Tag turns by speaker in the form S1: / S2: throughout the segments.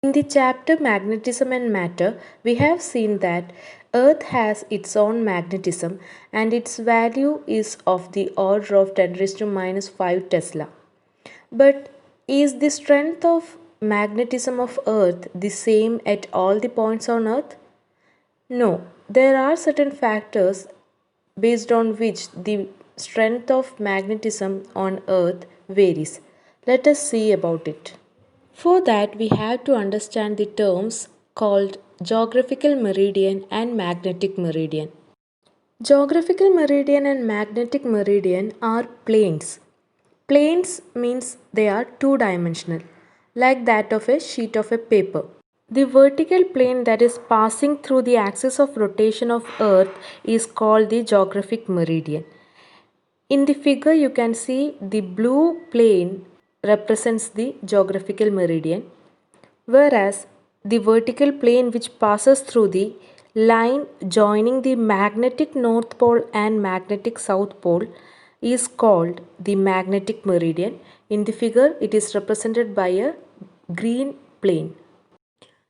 S1: In the chapter Magnetism and Matter, we have seen that Earth has its own magnetism and its value is of the order of 10 raised to minus 5 Tesla. But is the strength of magnetism of Earth the same at all the points on Earth? No, there are certain factors based on which the strength of magnetism on Earth varies. Let us see about it. For that, we have to understand the terms called geographical meridian and magnetic meridian. Geographical meridian and magnetic meridian are planes. Planes means they are two dimensional, like that of a sheet of a paper. The vertical plane that is passing through the axis of rotation of Earth is called the geographic meridian. In the figure, you can see the blue plane represents the geographical meridian, whereas the vertical plane which passes through the line joining the magnetic north pole and magnetic south pole is called the magnetic meridian. In the figure, it is represented by a green plane.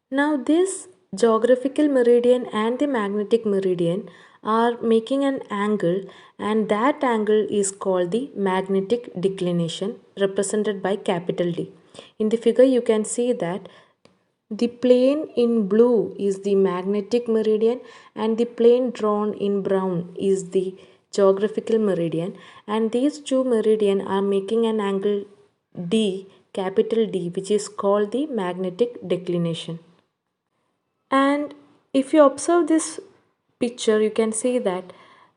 S1: Now, this geographical meridian and the magnetic meridian are making an angle, and that angle is called the magnetic declination, represented by capital D. In the figure, you can see that the plane in blue is the magnetic meridian and the plane drawn in brown is the geographical meridian, and these two meridian are making an angle D, capital D, which is called the magnetic declination. And if you observe this picture, you can see that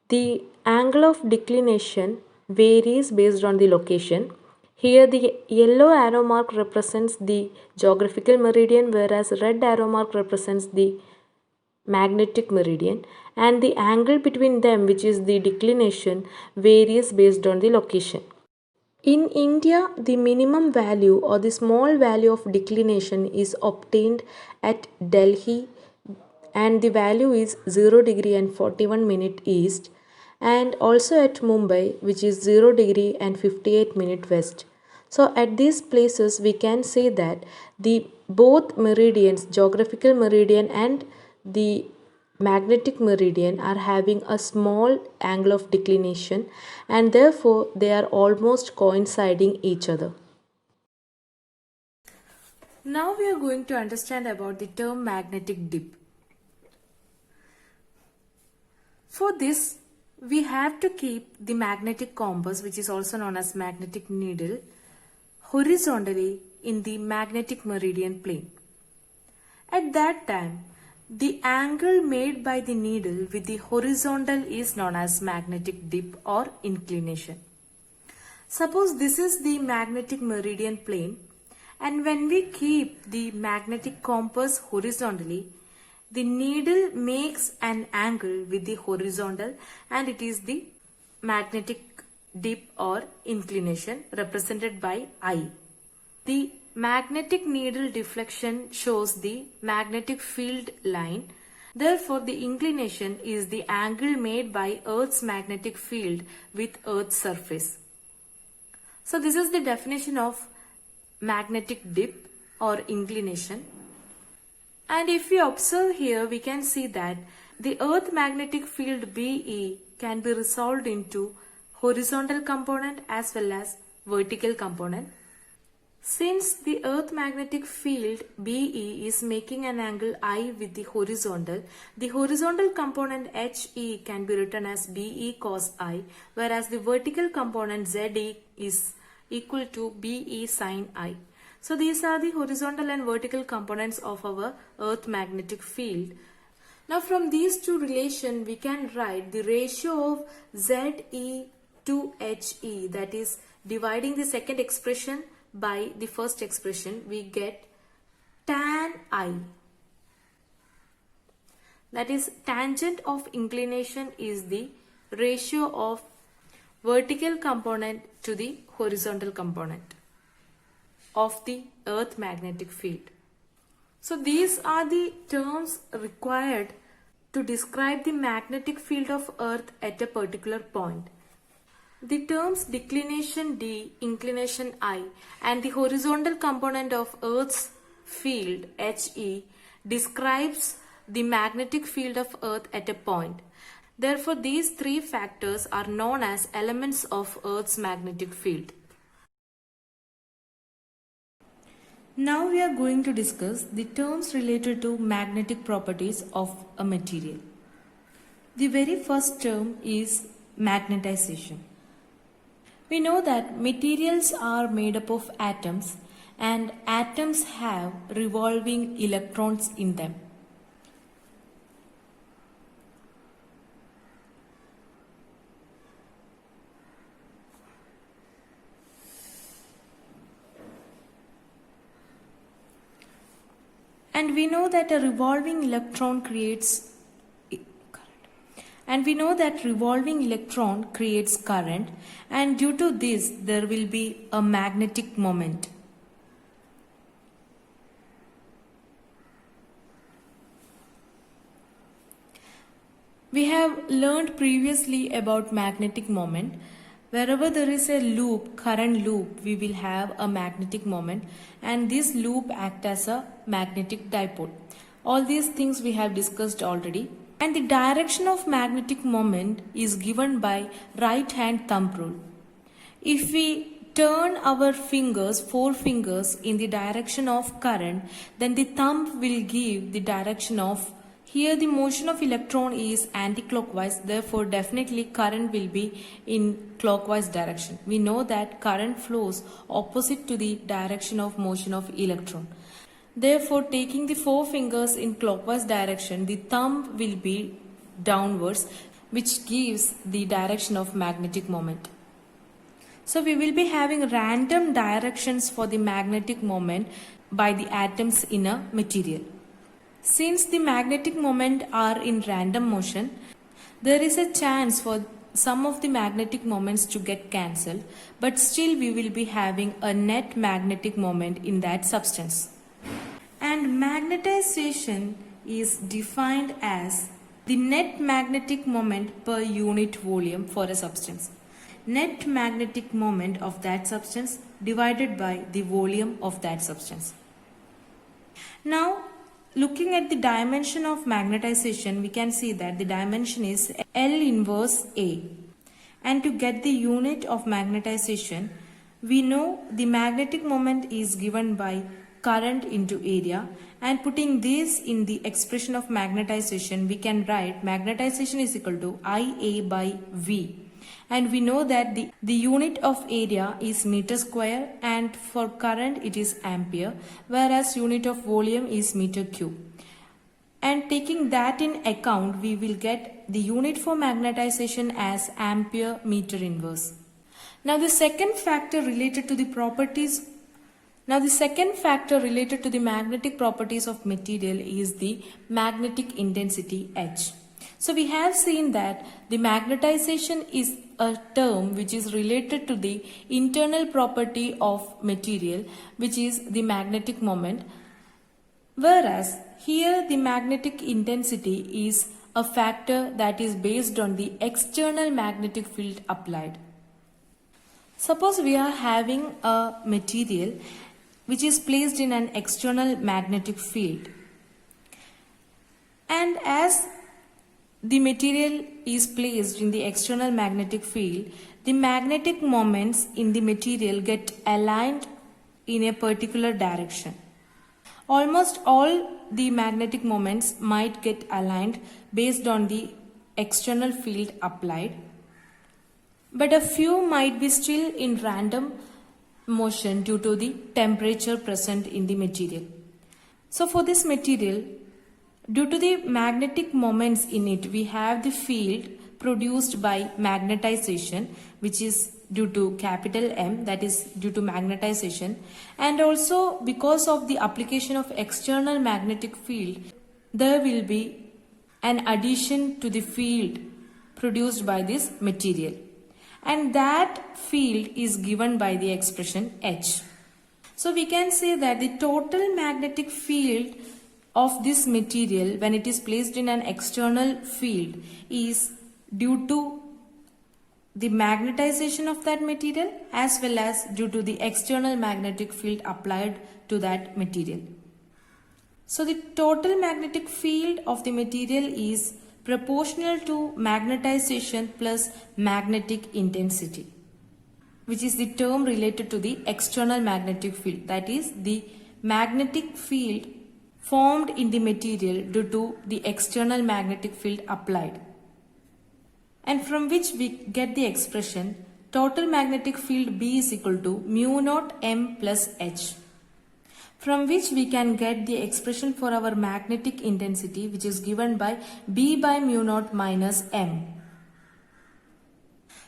S1: the angle of declination varies based on the location. Here the yellow arrow mark represents the geographical meridian, whereas red arrow mark represents the magnetic meridian, and the angle between them, which is the declination, varies based on the location. In India, the minimum value or the small value of declination is obtained at Delhi, and the value is 0 degree and 41 minute east, and also at Mumbai, which is 0 degree and 58 minute west. So at these places we can say that the both meridians, geographical meridian and the magnetic meridian, are having a small angle of declination, and therefore they are almost coinciding each other. Now we are going to understand about the term magnetic dip. For this, we have to keep the magnetic compass, which is also known as magnetic needle, horizontally in the magnetic meridian plane. At that time, the angle made by the needle with the horizontal is known as magnetic dip or inclination. Suppose this is the magnetic meridian plane, and when we keep the magnetic compass horizontally, the needle makes an angle with the horizontal, and it is the magnetic dip or inclination represented by I. The magnetic needle deflection shows the magnetic field line. Therefore, the inclination is the angle made by Earth's magnetic field with Earth's surface. So, this is the definition of magnetic dip or inclination. And if we observe here, we can see that the Earth magnetic field BE can be resolved into horizontal component as well as vertical component. Since the Earth magnetic field BE is making an angle I with the horizontal component HE can be written as BE cos I, whereas the vertical component ZE is equal to BE sin I. So these are the horizontal and vertical components of our Earth magnetic field. Now from these two relations, we can write the ratio of ZE to HE, that is dividing the second expression by the first expression, we get tan I. That is, tangent of inclination is the ratio of vertical component to the horizontal component of the Earth magnetic field. So these are the terms required to describe the magnetic field of Earth at a particular point. The terms declination D, inclination I, and the horizontal component of Earth's field He describes the magnetic field of Earth at a point. Therefore, these three factors are known as elements of Earth's magnetic field. Now we are going to discuss the terms related to magnetic properties of a material. The very first term is magnetization. We know that materials are made up of atoms and atoms have revolving electrons in them. And we know that a revolving electron creates current, and due to this there will be a magnetic moment. We have learned previously about magnetic moment. Wherever there is a loop, current loop, we will have a magnetic moment, and this loop acts as a magnetic dipole. All these things we have discussed already. And the direction of magnetic moment is given by right hand thumb rule. If we turn our fingers, four fingers, in the direction of current, then the thumb will give the direction of. Here the motion of electron is anti-clockwise, therefore definitely current will be in clockwise direction. We know that current flows opposite to the direction of motion of electron. Therefore, taking the four fingers in clockwise direction, the thumb will be downwards, which gives the direction of magnetic moment. So we will be having random directions for the magnetic moment by the atoms in a material. Since the magnetic moment are in random motion, there is a chance for some of the magnetic moments to get cancelled, but still we will be having a net magnetic moment in that substance. And magnetization is defined as the net magnetic moment per unit volume for a substance. Net magnetic moment of that substance divided by the volume of that substance. Now, looking at the dimension of magnetization, we can see that the dimension is L inverse A. And to get the unit of magnetization, we know the magnetic moment is given by current into area, and putting this in the expression of magnetization, we can write magnetization is equal to IA by V. And we know that the unit of area is meter square, and for current it is ampere, whereas unit of volume is meter cube. And taking that in account, we will get the unit for magnetization as ampere meter inverse. Now the second factor related to the magnetic properties of material is the magnetic intensity H. So we have seen that the magnetization is a term which is related to the internal property of material, which is the magnetic moment, whereas here the magnetic intensity is a factor that is based on the external magnetic field applied. Suppose we are having a material which is placed in an external magnetic field, and as the material is placed in the external magnetic field, the magnetic moments in the material get aligned in a particular direction. Almost all the magnetic moments might get aligned based on the external field applied, but a few might be still in random motion due to the temperature present in the material. So for this material, due to the magnetic moments in it, we have the field produced by magnetization, which is due to capital M, that is due to magnetization, and also because of the application of external magnetic field, there will be an addition to the field produced by this material, and that field is given by the expression H. So we can say that the total magnetic field of this material when it is placed in an external field is due to the magnetization of that material as well as due to the external magnetic field applied to that material. So the total magnetic field of the material is proportional to magnetization plus magnetic intensity, which is the term related to the external magnetic field. That is the magnetic field formed in the material due to the external magnetic field applied, and from which we get the expression total magnetic field B is equal to mu naught M plus H, from which we can get the expression for our magnetic intensity, which is given by B by mu naught minus M.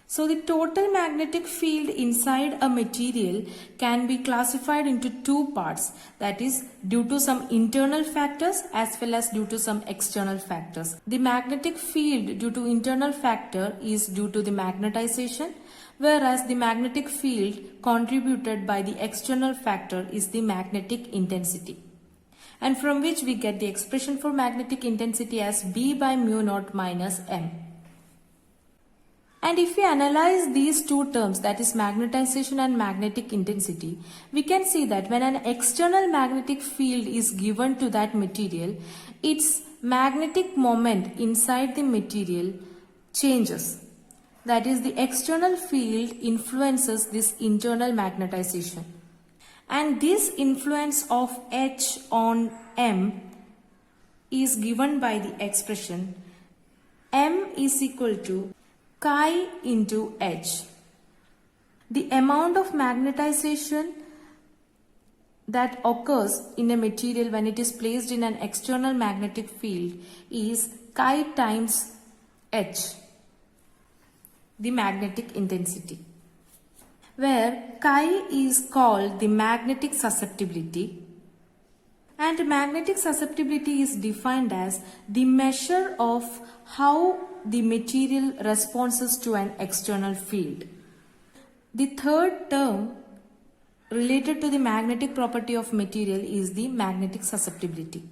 S1: So the total magnetic field inside a material can be classified into two parts, that is due to some internal factors as well as due to some external factors. The magnetic field due to internal factor is due to the magnetization, whereas the magnetic field contributed by the external factor is the magnetic intensity, and from which we get the expression for magnetic intensity as B by mu naught minus M. And if we analyze these two terms, that is magnetization and magnetic intensity, we can see that when an external magnetic field is given to that material, its magnetic moment inside the material changes. That is, the external field influences this internal magnetization. And this influence of H on M is given by the expression M is equal to chi into H. The amount of magnetization that occurs in a material when it is placed in an external magnetic field is chi times H, the magnetic intensity, where chi is called the magnetic susceptibility, and magnetic susceptibility is defined as the measure of how the material responds to an external field. The third term related to the magnetic property of material is the magnetic susceptibility.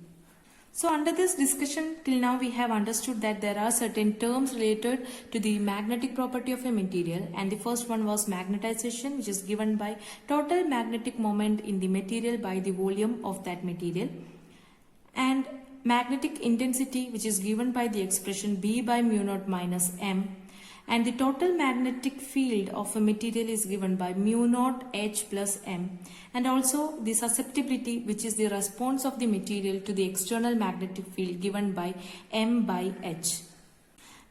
S1: So under this discussion till now we have understood that there are certain terms related to the magnetic property of a material, and the first one was magnetization, which is given by total magnetic moment in the material by the volume of that material, and magnetic intensity, which is given by the expression B by mu naught minus M, and the total magnetic field of a material is given by mu naught H plus M, and also the susceptibility, which is the response of the material to the external magnetic field, given by M by H.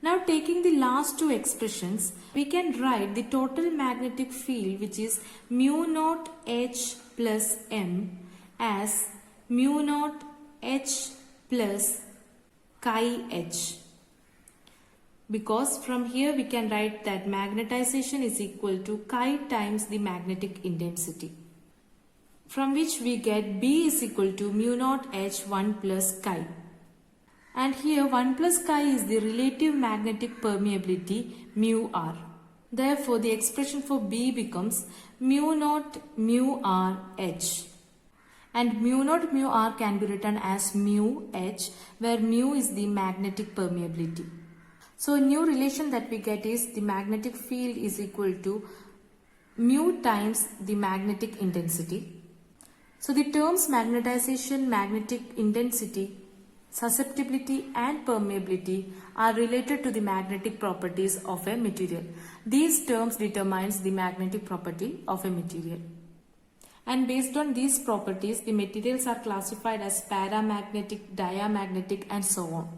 S1: Now taking the last two expressions, we can write the total magnetic field, which is mu naught H plus M, as mu naught H plus chi H, because from here we can write that magnetization is equal to chi times the magnetic intensity, from which we get B is equal to mu naught H 1 plus chi, and here 1 plus chi is the relative magnetic permeability mu R. Therefore the expression for B becomes mu naught mu R H. And mu naught mu R can be written as mu H, where mu is the magnetic permeability. So a new relation that we get is the magnetic field is equal to mu times the magnetic intensity. So the terms magnetization, magnetic intensity, susceptibility and permeability are related to the magnetic properties of a material. These terms determines the magnetic property of a material. And based on these properties, the materials are classified as paramagnetic, diamagnetic and so on.